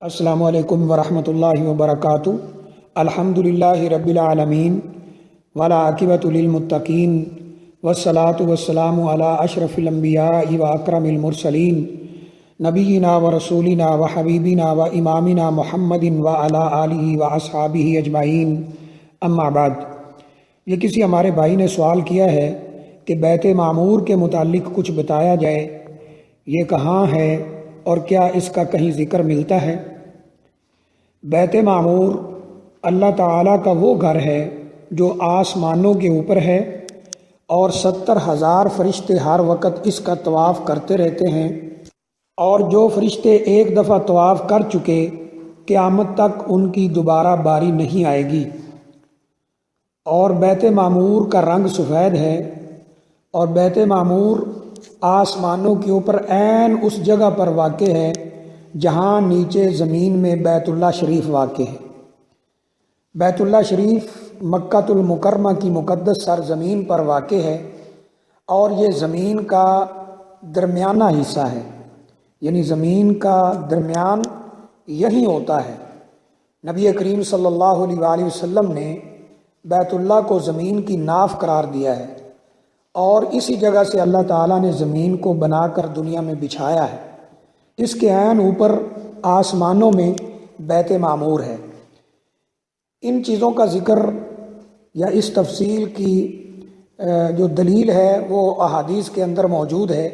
السلام علیکم ورحمۃ اللہ وبرکاتہ۔ الحمدللہ رب العالمین والعاقبۃ للمتقین والصلاة والسلام علی اشرف الانبیاء واکرم المرسلین نبینا ورسولنا وحبیبنا وامامنا محمد وعلی آلہ واصحابہ اجمعین، اما بعد۔ یہ کسی ہمارے بھائی نے سوال کیا ہے کہ بیت معمور کے متعلق کچھ بتایا جائے، یہ کہاں ہے اور کیا اس کا کہیں ذکر ملتا ہے؟ بیت معمور اللہ تعالیٰ کا وہ گھر ہے جو آسمانوں کے اوپر ہے، اور 70,000 فرشتے ہر وقت اس کا طواف کرتے رہتے ہیں، اور جو فرشتے ایک دفعہ طواف کر چکے قیامت تک ان کی دوبارہ باری نہیں آئے گی۔ اور بیت معمور کا رنگ سفید ہے، اور بیت معمور آسمانوں کے اوپر عین اس جگہ پر واقع ہے جہاں نیچے زمین میں بیت اللہ شریف واقع ہے۔ بیت اللہ شریف مکۃ المکرمہ کی مقدس سرزمین پر واقع ہے، اور یہ زمین کا درمیانہ حصہ ہے، یعنی زمین کا درمیان یہی ہوتا ہے۔ نبی کریم صلی اللہ علیہ وآلہ وسلم نے بیت اللہ کو زمین کی ناف قرار دیا ہے، اور اسی جگہ سے اللہ تعالیٰ نے زمین کو بنا کر دنیا میں بچھایا ہے۔ اس کے عین اوپر آسمانوں میں بیت معمور ہے۔ ان چیزوں کا ذکر یا اس تفصیل کی جو دلیل ہے وہ احادیث کے اندر موجود ہے۔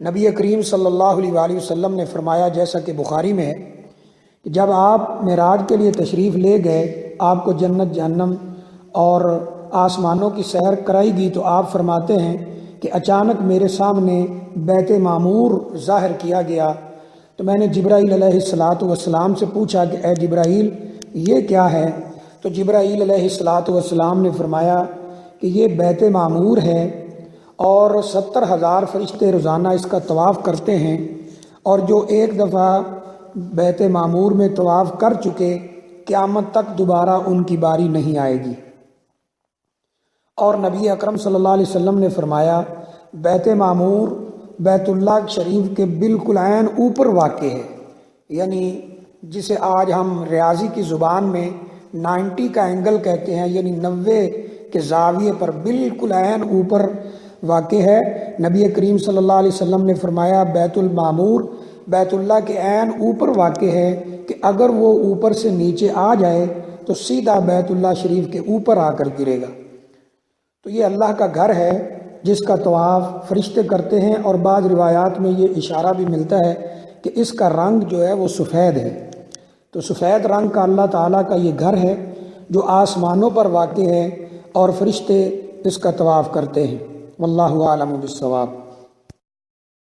نبی کریم صلی اللہ علیہ وآلہ وسلم نے فرمایا، جیسا کہ بخاری میں ہے، کہ جب آپ معراج کے لیے تشریف لے گئے، آپ کو جنت جہنم اور آسمانوں کی سیر کرائی گئی، تو آپ فرماتے ہیں کہ اچانک میرے سامنے بیت معمور ظاہر کیا گیا، تو میں نے جبرائیل علیہ السلام سے پوچھا کہ اے جبرائیل یہ کیا ہے؟ تو جبرائیل علیہ السلام نے فرمایا کہ یہ بیت معمور ہے، اور 70,000 فرشتے روزانہ اس کا طواف کرتے ہیں، اور جو ایک دفعہ بیت معمور میں طواف کر چکے قیامت تک دوبارہ ان کی باری نہیں آئے گی۔ اور نبی اکرم صلی اللہ علیہ وسلم نے فرمایا بیت معمور بیت اللہ شریف کے بالکل عین اوپر واقع ہے، یعنی جسے آج ہم ریاضی کی زبان میں 90 کا اینگل کہتے ہیں، یعنی 90 کے زاویے پر بالکل عین اوپر واقع ہے۔ نبی کریم صلی اللہ علیہ وسلم نے فرمایا بیت المعمور بیت اللہ کے عین اوپر واقع ہے کہ اگر وہ اوپر سے نیچے آ جائے تو سیدھا بیت اللہ شریف کے اوپر آ کر گرے گا۔ تو یہ اللہ کا گھر ہے جس کا طواف فرشتے کرتے ہیں، اور بعض روایات میں یہ اشارہ بھی ملتا ہے کہ اس کا رنگ جو ہے وہ سفید ہے۔ تو سفید رنگ کا اللہ تعالیٰ کا یہ گھر ہے جو آسمانوں پر واقع ہے، اور فرشتے اس کا طواف کرتے ہیں۔ واللہ اعلم بالصواب۔